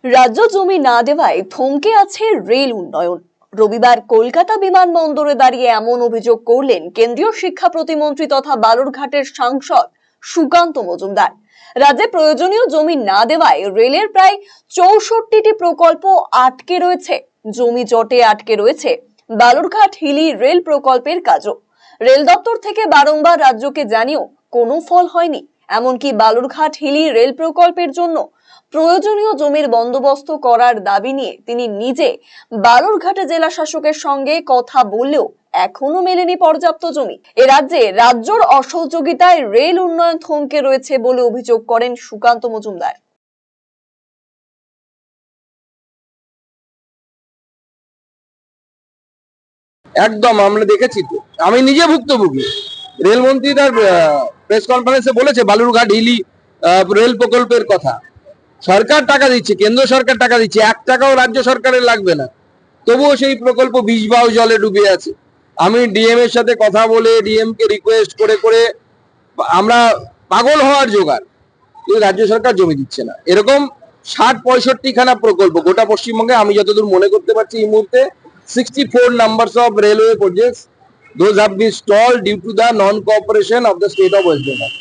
রাজ্য জমি না দেওয়ায় থমকে আছে রেল উন্নয়ন। রবিবার কলকাতা বিমানবন্দরে দাঁড়িয়ে এমন অভিযোগ করলেন কেন্দ্রীয় শিক্ষা প্রতিমন্ত্রী তথা বালুরঘাটের সাংসদ সুকান্ত মজুমদার। রাজ্যে প্রয়োজনীয় জমি না দেওয়ায় রেলের প্রায় 64টি প্রকল্প আটকে রয়েছে। জমি জটে আটকে রয়েছে বালুরঘাট হিলি রেল প্রকল্পের কাজও। রেল দপ্তর থেকে বারংবার রাজ্যকে জানিয়েও কোনো ফল হয়নি। এমনকি বালুরঘাট হিলি রেল প্রকল্পের জন্য প্রয়োজনীয় জমির বন্দোবস্ত করার দাবি নিয়ে তিনি নিজে বালুরঘাটে জেলা শাসকের সঙ্গে কথা বললেও এখনো মেলেনি পর্যাপ্ত জমি। এ রাজ্যে রাজ্যর অসহযোগিতায় রেল উন্নয়ন থমকে রয়েছে বলে অভিযোগ করেন সুকান্ত মজুমদার। একদম আমরা দেখেছি তো, আমি নিজে ভুক্তভোগী। রেলমন্ত্রী তার প্রেস কনফারেন্সে বলেছে বালুরঘাট হিলি রেল প্রকল্পের কথা। সরকার টাকা দিচ্ছে, কেন্দ্র সরকার টাকা দিচ্ছে, 1 টাকাও রাজ্য সরকারের লাগবে না, তবুও সেই প্রকল্প 20 বাউ জলে ডুবে আছে। আমি ডিএম এর সাথে কথা বলে ডিএম কে রিকোয়েস্ট করে করে আমরা পাগল হওয়ার জোগাড়, কিন্তু রাজ্য সরকার জমি দিচ্ছে না। এরকম 60-65 খানা প্রকল্প গোটা পশ্চিমবঙ্গে, আমি যতদূর মনে করতে পারছি এই মুহূর্তে 64 numbers of railway projects, those have been stalled due to the non-cooperation of the state of West Bengal.